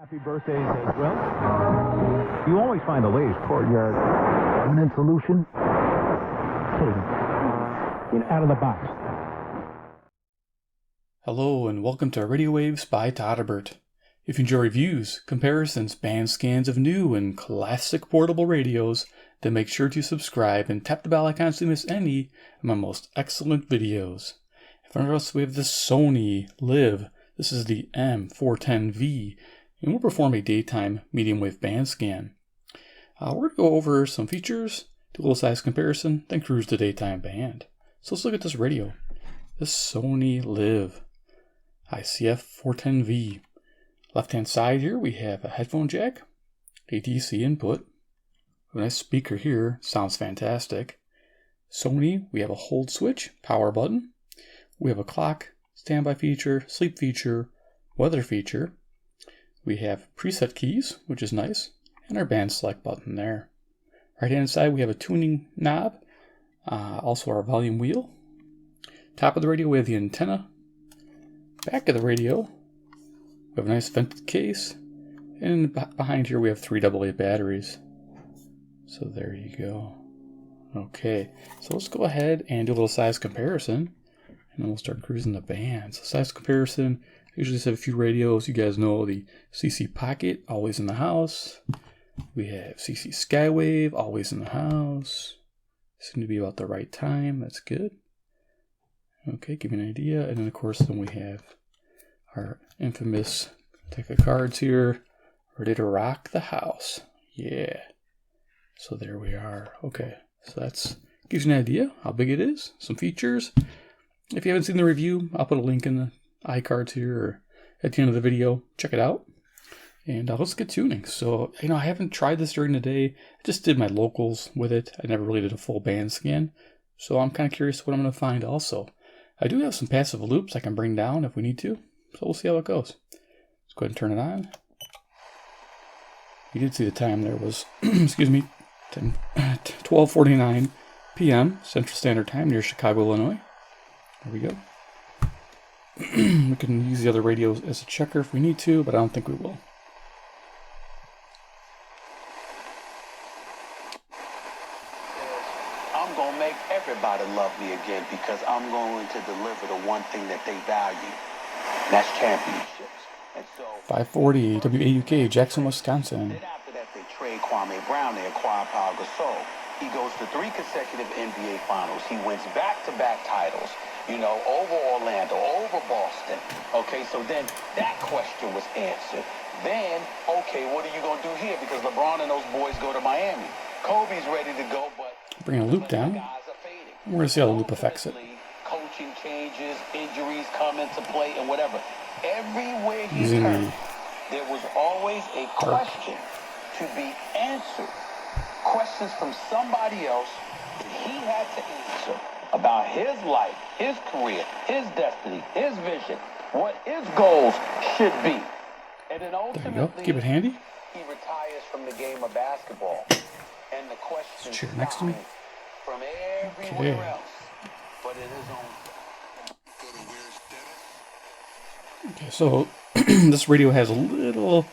Happy birthdays as well. You always find the latest courtyard permanent solution. Out of the box. Hello and welcome to Radio Waves by Todderbert. If you enjoy reviews, comparisons, band scans of new and classic portable radios, then make sure to subscribe and tap the bell icon so you miss any of my most excellent videos. In front of us we have the Sony Liv. This is the M410V, and we'll perform a daytime medium wave band scan. We're going to go over some features, do a little size comparison, then cruise the daytime band. So let's look at this radio. The Sony Liv ICF-410V. Left hand side here we have a headphone jack, a DC input, a nice speaker here, sounds fantastic. Sony, we have a hold switch, power button. We have a clock, standby feature, sleep feature, weather feature. We have preset keys, which is nice, and our band select button there. Right hand side we have a tuning knob, also our volume wheel. Top of the radio we have the antenna. Back of the radio we have a nice vented case, and behind here we have 3 AA batteries. So there you go. Okay, so let's go ahead and do a little size comparison, and then we'll start cruising the band. So size comparison, I usually just have a few radios. You guys know the CC Pocket, always in the house. We have CC Skywave, always in the house. Seem to be about the right time, that's good. Okay, give you an idea. And then of course then we have our infamous deck of cards here, ready to rock the house. Yeah. So there we are. Okay, so that's gives you an idea how big it is, some features. If you haven't seen the review, I'll put a link in the iCards here or at the end of the video. Check it out. And let's get tuning. So, I haven't tried this during the day. I just did my locals with it. I never really did a full band scan. So I'm kind of curious what I'm going to find also. I do have some passive loops I can bring down if we need to. So we'll see how it goes. Let's go ahead and turn it on. You did see the time there was, excuse me, 12:49 p.m. Central Standard Time near Chicago, Illinois. There we go. We can use the other radios as a checker if we need to, but I don't think we will. I'm going to make everybody love me again because I'm going to deliver the one thing that they value. And that's championships. And so 540 WAUK, Jackson, Wisconsin. then after that, they trade Kwame Brown. They acquire Paul Gasol. He goes to 3 consecutive NBA Finals. He wins back-to-back titles, over Orlando, over Boston. Okay, so then that question was answered. Then, okay, what are you going to do here? Because LeBron and those boys go to Miami. Kobe's ready to go, but Bring a loop down. guys are fading. We're going to see how the loop affects it. Coaching changes, injuries come into play, and whatever. Everywhere he Using turned, the there was always a question to be answered. Questions from somebody else that he had to answer about his life, his career, his destiny, his vision, what his goals should be. And then There you ultimately, go. Keep it handy. he retires from the game of basketball. And the question Chair next to me. from everywhere Okay. else, but it is on. Okay, so this radio has a little,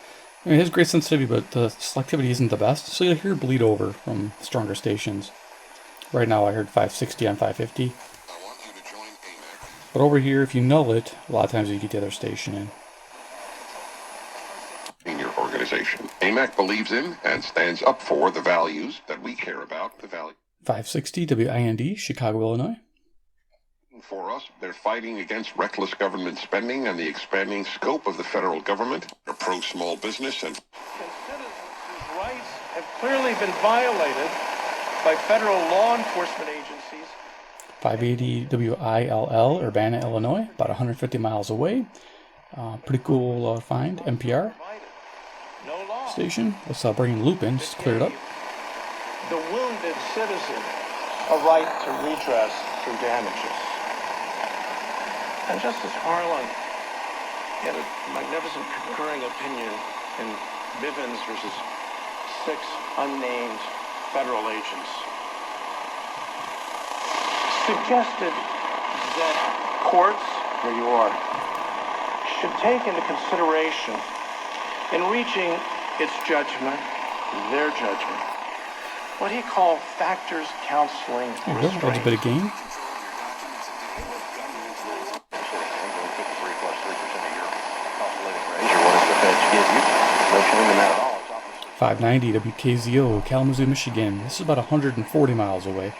it has great sensitivity, but the selectivity isn't the best. So you'll hear bleed over from stronger stations. Right now I heard 560 on 550. But over here, if you null it, a lot of times you get the other station in. In your organization, AMAC believes in and stands up for the values that we care about. The value 560 WIND, Chicago, Illinois. for us, they're fighting against reckless government spending and the expanding scope of the federal government. They're pro-small business and Citizens whose rights have clearly been violated by federal law enforcement agencies. 580 WILL, Urbana, Illinois, about 150 miles away. Pretty cool find, NPR No law. station. Let's bring the loop in, just clear it up. The wounded citizen a right to redress through damages. And Justice Harlan had a magnificent concurring opinion in Bivens versus 6 unnamed federal agents. Suggested that courts, where you are, should take into consideration in reaching its judgment, their judgment. What do you call factors counseling There you go. That's a bit of gain. 590 WKZO, Kalamazoo, Michigan. This is about 140 miles away.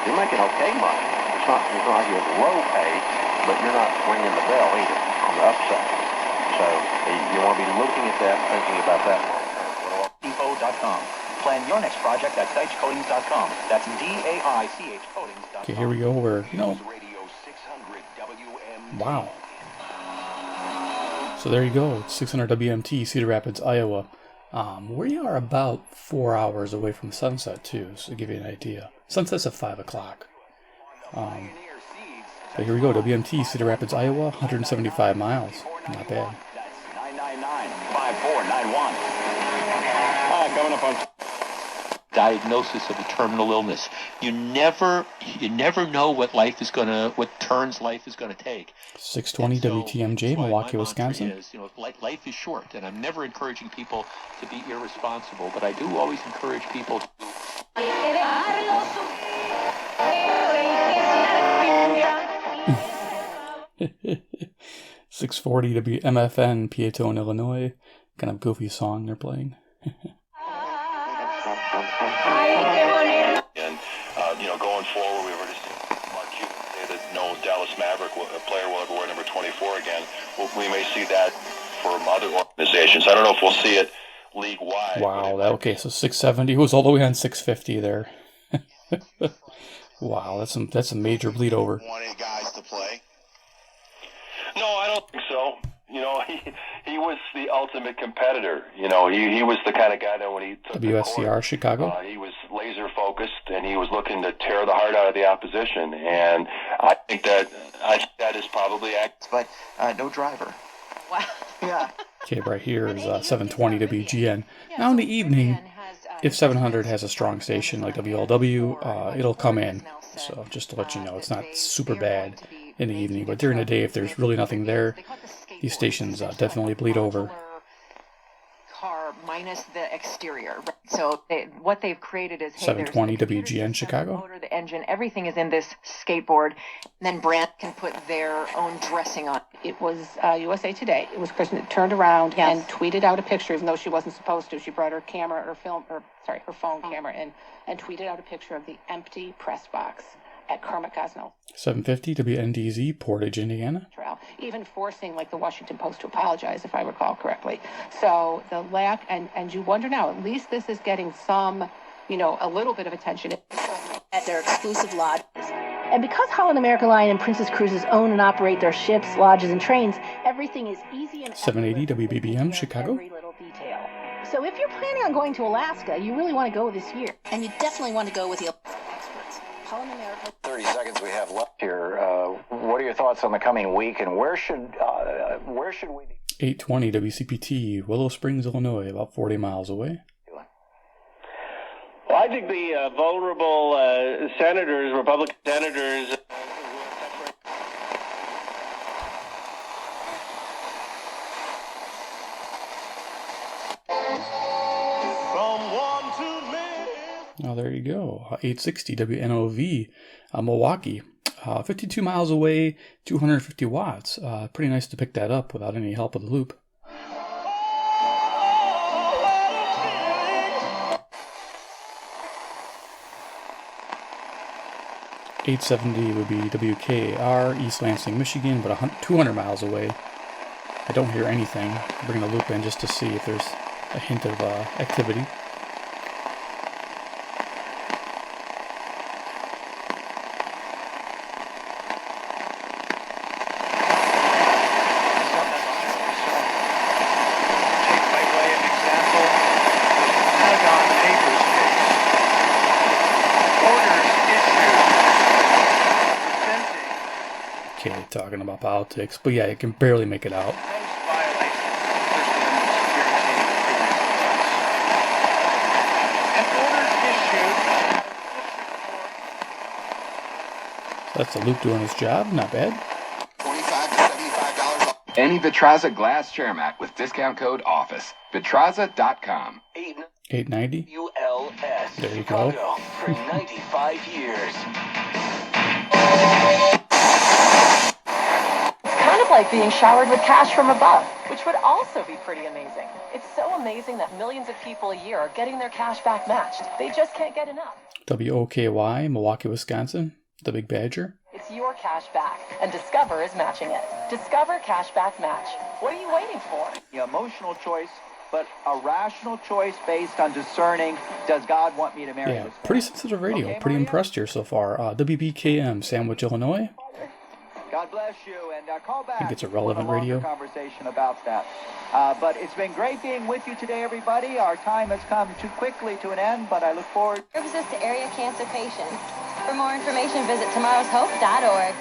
You're making okay money. It's not like you have low pay, but you're not ringing the bell either on the upside. So you want to be looking at that, thinking about that. Depot.com. Plan your next project at DeichCoatings.com. That's DAICH Coatings.com. Okay, here we go. We're, wow. So there you go. It's 600 WMT, Cedar Rapids, Iowa. We are about 4 hours away from sunset too, so to give you an idea. Sunset's at 5 o'clock. But here we go, WMT, Cedar Rapids, Iowa, 175 miles. Not bad. That's 999-5491. Coming up on diagnosis of a terminal illness. You never know what turns life is gonna take. 620 WTMJ, Milwaukee, Wisconsin. Is, life is short, and I'm never encouraging people to be irresponsible, but I do always encourage people to 640 WMFN, Peatone, Illinois. Kind of goofy song they're playing. And going forward, we were just Mark Cuban say that no Dallas Maverick player will ever wear number 24 again. We may see that from other organizations. I don't know if we'll see it league-wide. Wow, okay, so 670 was all the way on 650 there. Wow, that's a major bleed over. Wanted guys to play? No, I don't think so. He was the ultimate competitor. He was the kind of guy that when he took WSCR the court, Chicago. He was laser focused and he was looking to tear the heart out of the opposition. And I think that is probably but no driver. Wow. Yeah. Okay, right here is 720 WGN. Now in the evening, if 700 has a strong station like WLW, it'll come in. So just to let you know, it's not super bad in the evening, but during the day, if there's really nothing there, these stations definitely bleed over. Car minus the exterior. So what they've created is 720 WGN Chicago. Motor, the engine, everything is in this skateboard. And then Brand can put their own dressing on. It was USA Today. It was Kristen that turned around and tweeted out a picture, even though she wasn't supposed to. She brought her camera, her phone camera in, and tweeted out a picture of the empty press box at Kermit Gosnell. 750 WNDZ, Portage, Indiana. Even forcing the Washington Post to apologize, if I recall correctly. So the lack, and you wonder now, at least this is getting some, a little bit of attention at their exclusive lodges. And because Holland America Line and Princess Cruises own and operate their ships, lodges, and trains, everything is easy and 780 WBBM Chicago. Every little detail. So if you're planning on going to Alaska, you really want to go this year. And you definitely want to go with the experts. Holland America. 30 seconds we have left here. What are your thoughts on the coming week, and where should we be? 820 WCPT, Willow Springs, Illinois, about 40 miles away. Well, I think the vulnerable senators, Republican senators, Oh, there you go. 860 WNOV, Milwaukee. 52 miles away, 250 watts. Pretty nice to pick that up without any help with the loop. .870 would be WKR, East Lansing, Michigan, but 200 miles away. I don't hear anything. I'll bring the loop in just to see if there's a hint of activity. Okay, talking about politics, but yeah, you can barely make it out. and orders issued. That's the loop doing his job. Not bad. $25 to $75 off. Any Vitraza glass chair mat with discount code OFFICE. Vitraza.com. 890. ULS. There you go. Chicago for 95 years. Kind of like being showered with cash from above, which would also be pretty amazing. It's so amazing that millions of people a year are getting their cash back matched. They just can't get enough. WOKY, Milwaukee, Wisconsin. The Big Badger. It's your cash back, and Discover is matching it. Discover Cashback Match. What are you waiting for? The emotional choice, but a rational choice based on discerning, does God want me to marry this? Pretty sensitive radio. Okay, pretty impressed here so far. WBKM, Sandwich, Illinois. God bless you, and call back. I think it's a relevant radio. Conversation about that. But it's been great being with you today, everybody. Our time has come too quickly to an end, but I look forward. Services to area cancer patients. For more information, visit tomorrowshope.org.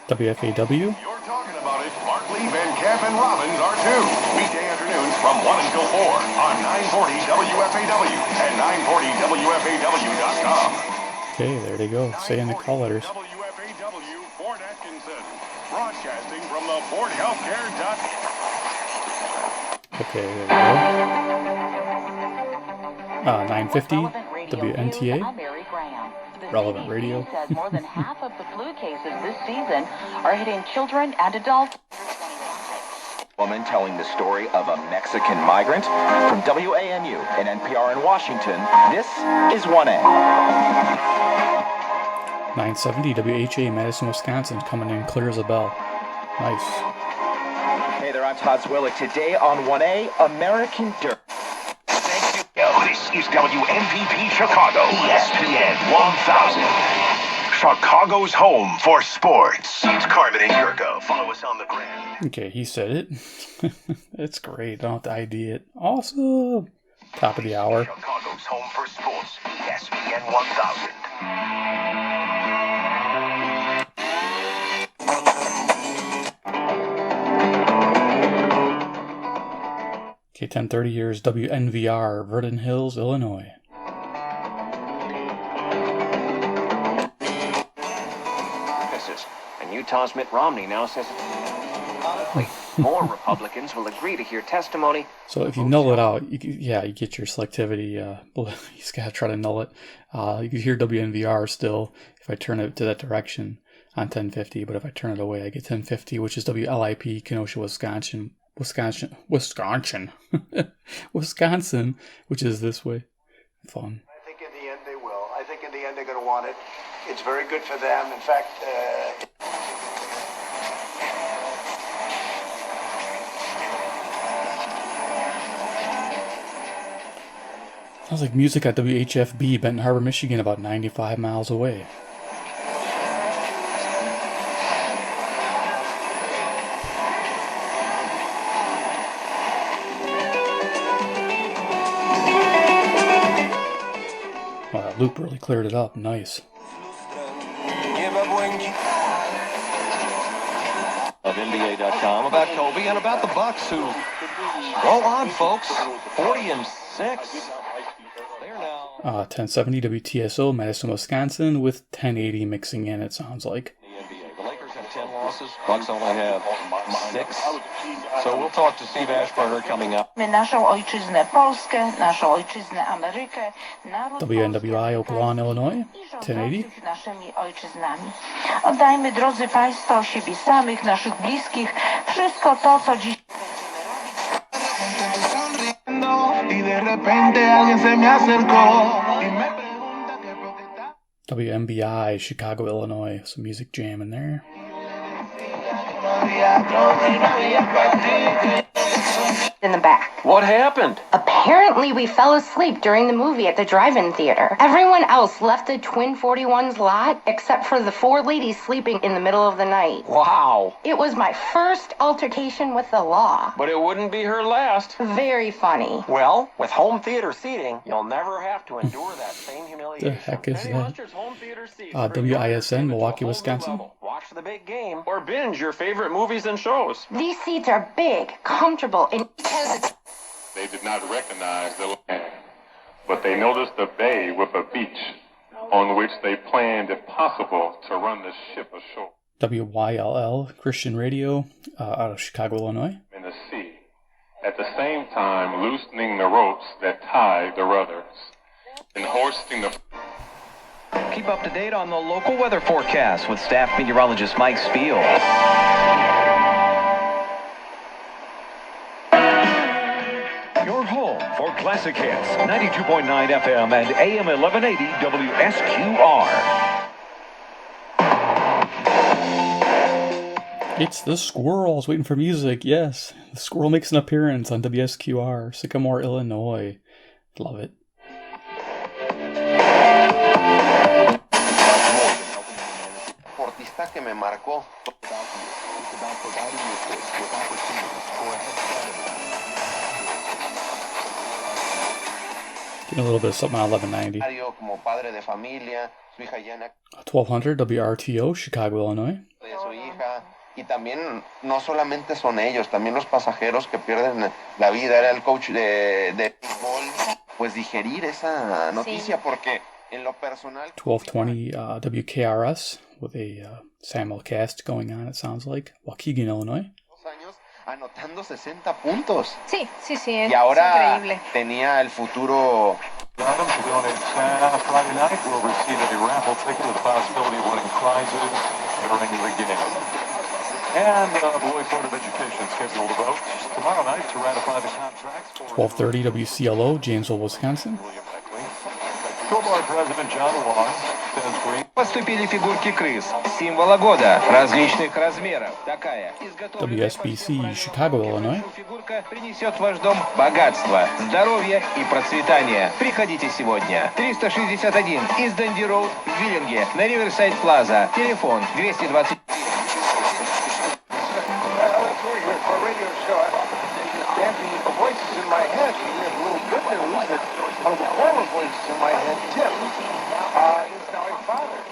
WFAW. You're talking about it. Mark Lee, Van Camp, and Robbins are too. Weekday afternoons from 1 until 4 on 940 WFAW and 940WFAW.com. Okay, there they go. Say in the call letters. WFAW, Fort Atkinson. Broadcasting from the Fort Healthcare. Okay, there we go. 950 WNTA. Relevant radio. Says more than half of the flu cases this season are hitting children and adults. Woman telling the story of a Mexican migrant from WAMU and NPR in Washington. This is 1A. 970 WHA, Madison, Wisconsin, coming in clear as a bell. Nice. Hey there, I'm Todd Zwillick. Today on 1A, American Dirt. This is WMVP Chicago, ESPN 1000. Chicago's home for sports. It's Carmen and Yurko. Follow us on the gram. Okay, he said it. It's great. I don't have to ID it. Awesome. Top of the hour. Chicago's home for sports. ESPN 1000. Okay, 1030 here is WNVR, Verdon Hills, Illinois. And Utah's Mitt Romney now says more Republicans will agree to hear testimony. So if you null it out, you get your selectivity. You just gotta try to null it. You can hear WNVR still if I turn it to that direction on 1050, but if I turn it away, I get 1050, which is WLIP, Kenosha, Wisconsin, which is this way. Fun. I think in the end they will. I think in the end they're going to want it. It's very good for them. In fact, sounds like music at WHFB, Benton Harbor, Michigan, about 95 miles away. Wow, that loop really cleared it up. Nice. Of NBA.com about Kobe and about the Bucks who roll on, folks. 40-6. 1070 WTSO, Madison, Wisconsin, with 1080 mixing in, it sounds like. The Lakers have 10 losses. Bucks only have 6. So we'll talk to Steve Ashburner coming up. Naszą ojczyznę Polskę, naszą ojczyznę Amerykę, WNWI, Oak Illinois, 1080. naszymi ojczyznami. Oddajmy, drodzy Państwo, siebie samych, naszych bliskich, wszystko to, co dziś WMBI, Chicago, Illinois. Some music jam in there. In the back. What happened? Apparently we fell asleep during the movie at the drive-in theater. Everyone else left the Twin 41's lot except for the 4 ladies sleeping in the middle of the night. Wow. It was my first altercation with the law. But it wouldn't be her last. Very funny. Well, with home theater seating, you'll never have to endure that same humiliation. The heck is that? WISN, Milwaukee, Wisconsin. Watch the big game. Or binge your favorite movies and shows. These seats are big, comfortable, and They did not recognize the but they noticed a bay with a beach on which they planned, if possible, to run the ship ashore. WYLL Christian Radio out of Chicago, Illinois. In the sea, at the same time loosening the ropes that tie the rudders and hoisting the... Keep up to date on the local weather forecast with staff meteorologist Mike Spiel. Your home for classic hits, 92.9 FM and AM 1180 WSQR. It's the squirrel. I was waiting for music. Yes, the squirrel makes an appearance on WSQR, Sycamore, Illinois. Love it. Que me marcó. Getting a little bit of something on 1190. 1200 WRTO, Chicago, Illinois. Y también no solamente son ellos, también los pasajeros que pierden la vida. Era el coach de fútbol, pues digerir esa noticia porque en lo personal. 1220 WKRS with a simulcast going on, it sounds like. Waukegan, Illinois. Anotando 60 puntos. Sí, y ahora tenía el futuro. And the Boys Board of Education scheduled a vote tomorrow night to ratify the contracts for 1230 WCLO, Janesville, Wisconsin. School Board President John Long says green. Поступили фигурки крыс символа года различных размеров. Такая WSBC, Chicago, Illinois. фигурка принесет в ваш дом богатство, здоровье и процветание. Приходите сегодня. 361 из Дэнди Роуд в Виллинге на Риверсайд Плаза. Телефон 220.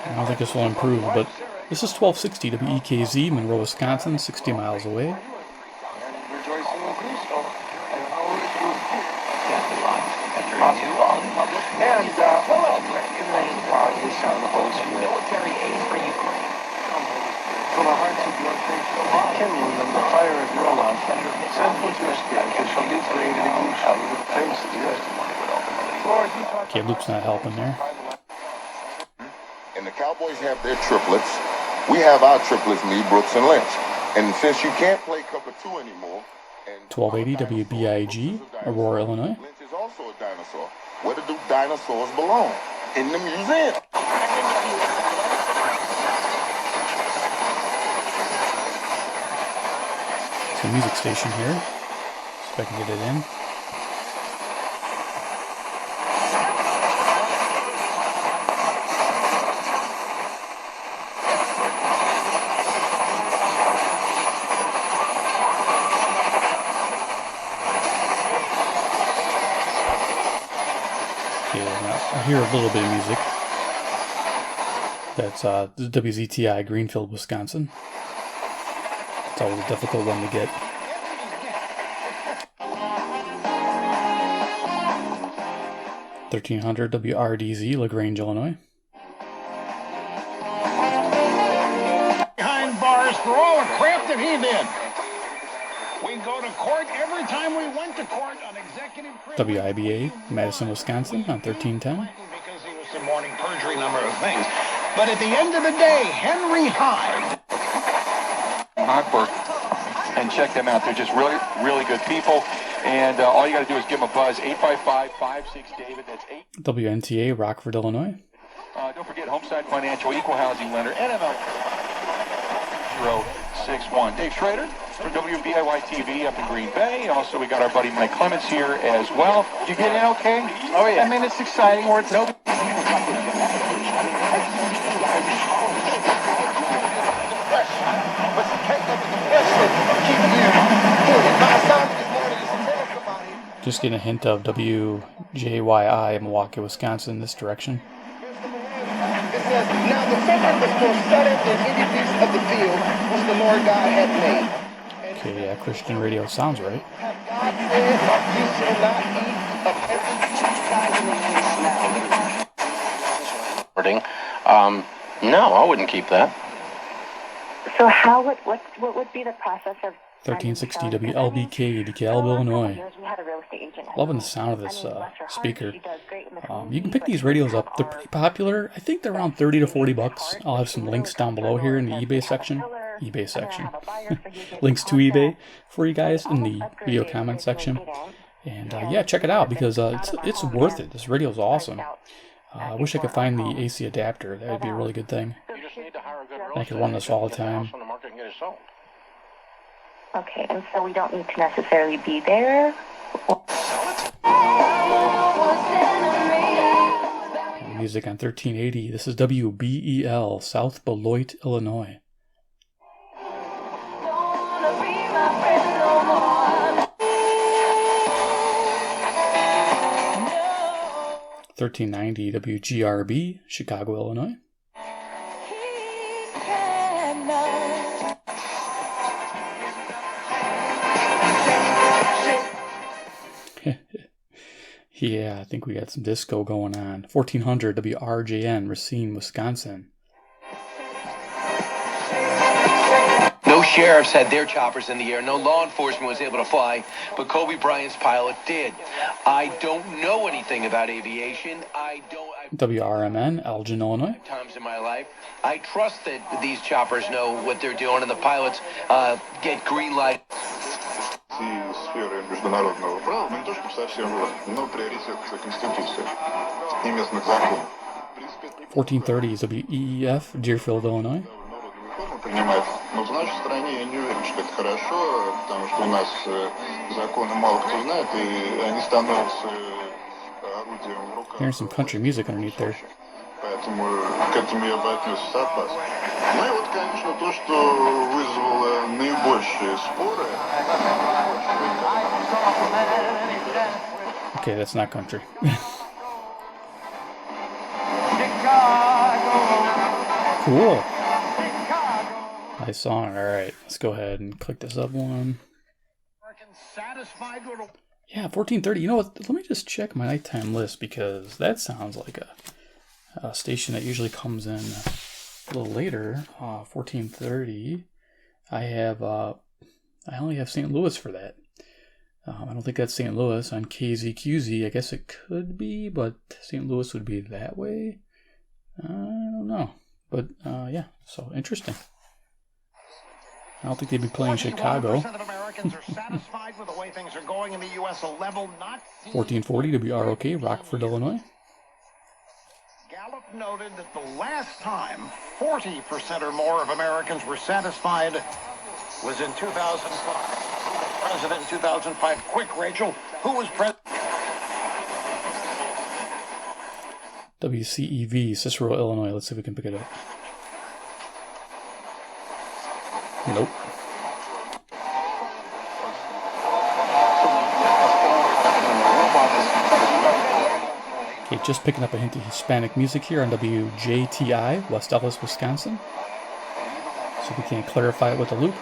I don't think this will improve, but this is 1260 WEKZ, Monroe, Wisconsin, 60 miles away. Okay, Luke's not helping there. And the Cowboys have their triplets. We have our triplets, me, Brooks, and Lynch. And since you can't play cover 2 anymore... 1280 WBIG, Aurora, Illinois. Lynch is also a dinosaur. Where do dinosaurs belong? In the museum. It's a music station here. See if I can get it in. I hear a little bit of music. That's the WZTI, Greenfield, Wisconsin. It's always a difficult one to get. (1300) WRDZ, LaGrange, Illinois. Behind bars for all the crap that he did. We go to court every time we went to court on executive WIBA, Madison, Wisconsin, on 1310. because he was some morning perjury number of things. But at the end of the day, Henry Hyde. Hochberg, and check them out. They're just really, really good people. And all you got to do is give them a buzz. 855-56-DAVID. That's 8. WNTA, Rockford, Illinois. Don't forget Homeside Financial, Equal Housing Lender, NML 061. Dave Schrader from WBIY-TV up in Green Bay. Also, we got our buddy Mike Clements here as well. Did you get in okay? Oh, yeah. I mean, it's exciting. It's no... Just getting a hint of WJYI, Milwaukee, Wisconsin, this direction. It says, now the second was more sudden than any beast of the field which the Lord God had made. Okay, yeah, Christian radio sounds right. God said, you shall not eat of every tree in the reporting. No, I wouldn't keep that. So what would be the process of 1360 WLBK, DeKalb, Illinois. Loving the sound of this speaker. You can pick these radios up. They're pretty popular. I think they're around 30 to 40 bucks. I'll have some links down below here in the eBay section. Links to eBay for you guys in the video comment section. And yeah, check it out because it's worth it. This radio is awesome. I wish I could find the AC adapter. That would be a really good thing. I could run this all the time. Okay, and so we don't need to necessarily be there. Music on 1380. This is WBEL, South Beloit, Illinois. $13.90 WGRB, Chicago, Illinois. Yeah, I think we got some disco going on. 1400 WRJN, Racine, Wisconsin. No sheriffs had their choppers in the air. No law enforcement was able to fly, but Kobe Bryant's pilot did. I don't know anything about aviation. WRMN, Elgin, Illinois. Times in my life, I trust that these choppers know what they're doing, and the pilots get green light. Сферы международного права, мы не то, что совсем но приоритет Конституции и местных законов. 1430 WEEF, Deerfield, Illinois. Принимать. Но в нашей стране я не уверен, что это хорошо, потому что у нас законы мало кто знает, и они становятся орудием в руках. Here's some country music underneath there. Поэтому к этому я бы отнесся с опаской. Ну и вот, конечно, то, что вызвало наибольшие споры. Okay, that's not country. Cool. Nice song. Alright, let's go ahead and click this up one. Yeah, 1430. You know what? Let me just check my nighttime list because that sounds like a station that usually comes in a little later. 1430. I only have St. Louis for that. I don't think that's St. Louis on KZQZ. I guess it could be, but St. Louis would be that way. I don't know. But yeah, so interesting. I don't think they'd be playing Chicago. 1440 WROK, Rockford, Illinois. Gallup noted that the last time 40% or more of Americans were satisfied was in 2005. President in 2005. Quick, Rachel, who was president? WCEV, Cicero, Illinois. Let's see if we can pick it up. Nope. Okay, just picking up a hint of Hispanic music here on WJTI, West Ellis, Wisconsin. So we can clarify it with a loop.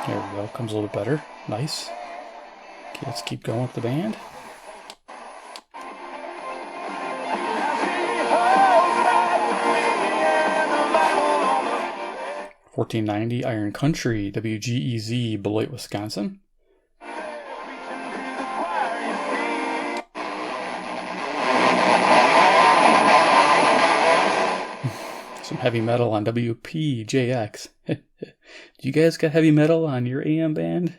There we go, comes a little bit better. Nice. Okay, let's keep going with the band. $14.90 Iron Country, WGEZ, Beloit, Wisconsin. Some heavy metal on WPJX. Do you guys got heavy metal on your AM band?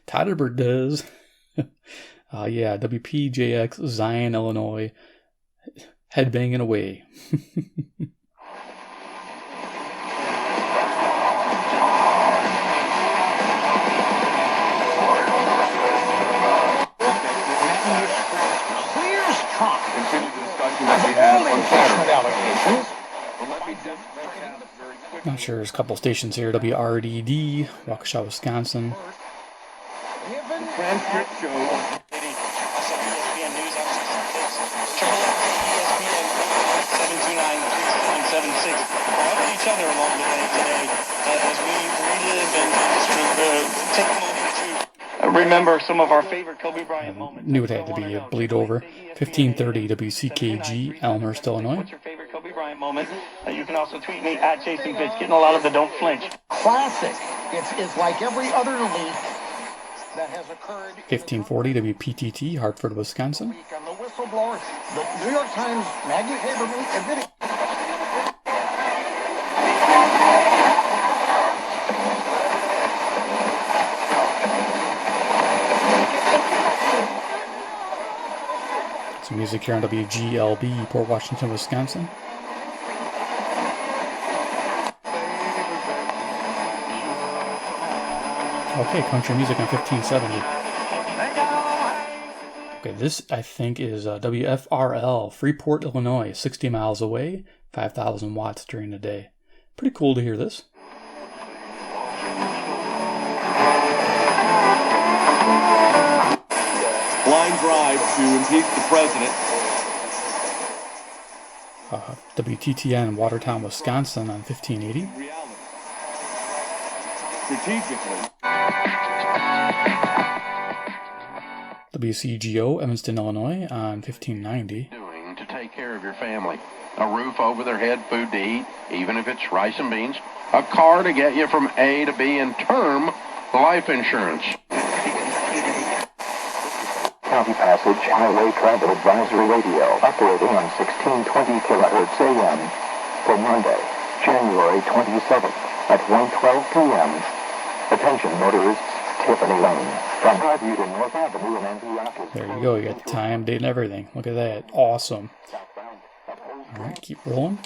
Todderbert does. Yeah, WPJX, Zion, Illinois. Headbanging away. Not sure, there's a couple stations here. WRDD, Waukesha, Wisconsin. If The transcript shows. ESPN News on 66. ESPN 729-6976. We're helping each other along the way today as we relive and take a moment to remember some of our favorite Kobe Bryant moments. Knew it had to be a bleed over. 1530 WCKG, Elmhurst, Illinois. What's your favorite Kobe Bryant moment? You can also tweet me at Chasing Fitz, getting a lot of the don't flinch. Classic. It's like every other leak that has occurred. 1540 WPTT, Hartford, Wisconsin. On the whistleblower, the New York Times Maggie Haberman admitting. Some music here on WGLB, Port Washington, Wisconsin. Okay, country music on 1570. Okay, this I think is WFRL, Freeport, Illinois, 60 miles away, 5,000 watts during the day. Pretty cool to hear this. Line drive to impeach the president. WTTN, Watertown, Wisconsin on 1580. Strategically. WCGO, Evanston, Illinois on 1590. Doing to take care of your family. A roof over their head, food to eat, even if it's rice and beans. A car to get you from A to B, and term life insurance. County Passage Highway Travel Advisory Radio, operating on 1620 kHz AM for Monday, January 27th at 1:12 p.m. Attention motorists, Tiffany Lane, from Highview to North Avenue in Antioch. There you go, you got the time, date, and everything. Look at that, awesome. Alright, keep rolling.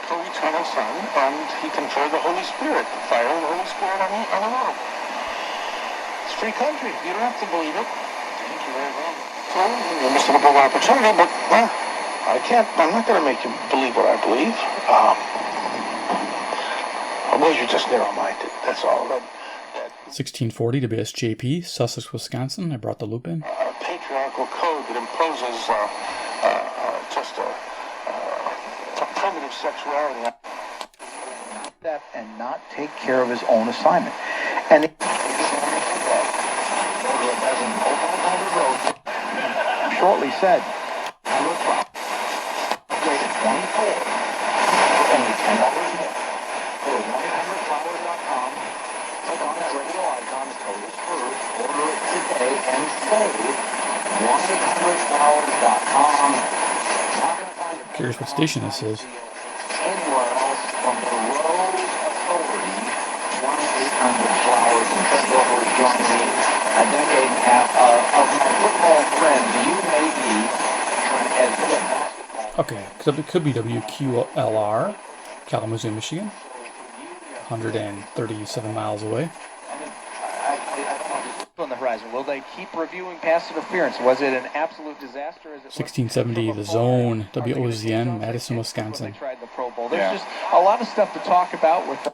Co-eternal Son, and he conferred the Holy Spirit, the fire of the Holy Spirit on the world. It's free country. You don't have to believe it. Thank you very much. Well, you missed a big opportunity, but I'm not going to make you believe what I believe. Otherwise, you're just narrow-minded. That's all. 1640 WSJP, Sussex, Wisconsin. I brought the loop in. A patriarchal code that imposes just a primitive sexuality. That and not take care of his own assignment. And shortly said, rated 24, only $10 more. Go to 1-800-Flowers.com, click on that radio icon, Total Spurs, order it today, and save 1-800-Flowers.com. Curious what station this is. Anywhere else from the Rose Authority, 1-800-Flowers, and thank you for joining me. A decade and a half of my football friends, you may be as good as Okay, it could be WQLR, Kalamazoo, Michigan. 137 miles away. on the horizon. Will they keep reviewing pass interference? Was it an absolute disaster? As it 1670, The Zone, WOZN, Madison, Wisconsin. they tried the Pro Bowl. There's just a lot of stuff to talk about with the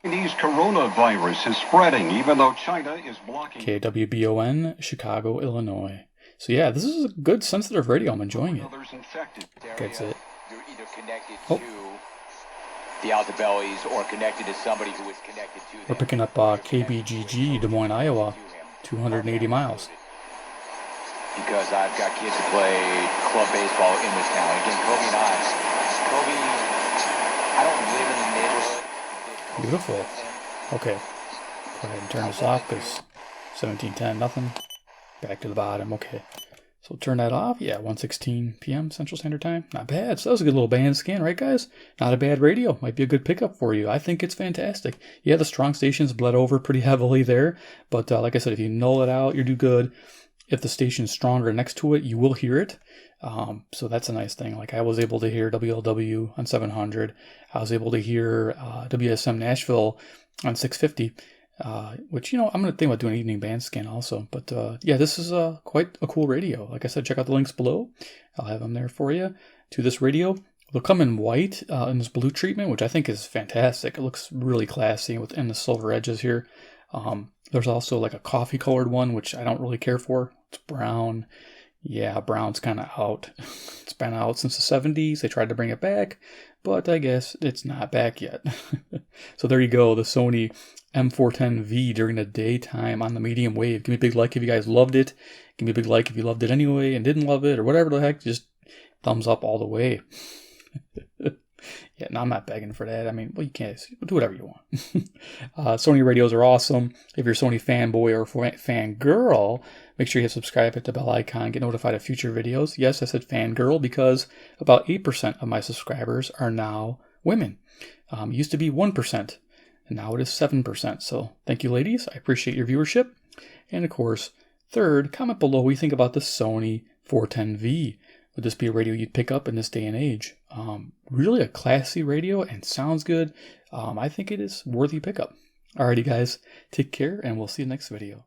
Chinese coronavirus is spreading, even though China is blocking. KWBON, Chicago, Illinois. So yeah, this is a good sensitive radio. I'm enjoying it. That's it. You're either connected to the Altobellies or connected to somebody who is connected to them. We're picking up KBGG, Des Moines, Iowa, 280 miles. Because I've got kids who play club baseball in this town. Again, Kobe and I don't live in the neighborhood. Beautiful. Okay. Go ahead and turn this off because 1710, nothing. Back to the bottom. Okay. So turn that off. Yeah, 1:16 p.m. Central Standard Time. Not bad. So that was a good little band scan, right, guys? Not a bad radio. Might be a good pickup for you. I think it's fantastic. Yeah, the strong stations bled over pretty heavily there. But like I said, if you null it out, you do good. If the station's stronger next to it, you will hear it. So that's a nice thing. Like I was able to hear WLW on 700. I was able to hear WSM Nashville on 650. Which, you know, I'm going to think about doing an evening band scan also. But yeah, this is quite a cool radio. Like I said, check out the links below. I'll have them there for you to this radio. They'll come in white in this blue treatment, which I think is fantastic. It looks really classy within the silver edges here. There's also like a coffee colored one, which I don't really care for. It's brown. Yeah, brown's kind of out. It's been out since the 70s. They tried to bring it back, but I guess it's not back yet. So there you go, the Sony M410V during the daytime on the medium wave. Give me a big like if you guys loved it. Give me a big like if you loved it anyway and didn't love it or whatever the heck. Just thumbs up all the way. Yeah, no, I'm not begging for that. I mean, well, you can't do whatever you want. Sony radios are awesome. If you're a Sony fanboy or fangirl, make sure you subscribe, hit the bell icon, get notified of future videos. Yes, I said fangirl because about 8% of my subscribers are now women. It used to be 1%, and now it is 7%. So thank you, ladies. I appreciate your viewership. And of course, third, comment below what you think about the Sony 410V. Would this be a radio you'd pick up in this day and age? Really a classy radio and sounds good. I think it is worthy pickup. Alrighty guys, take care and we'll see you next video.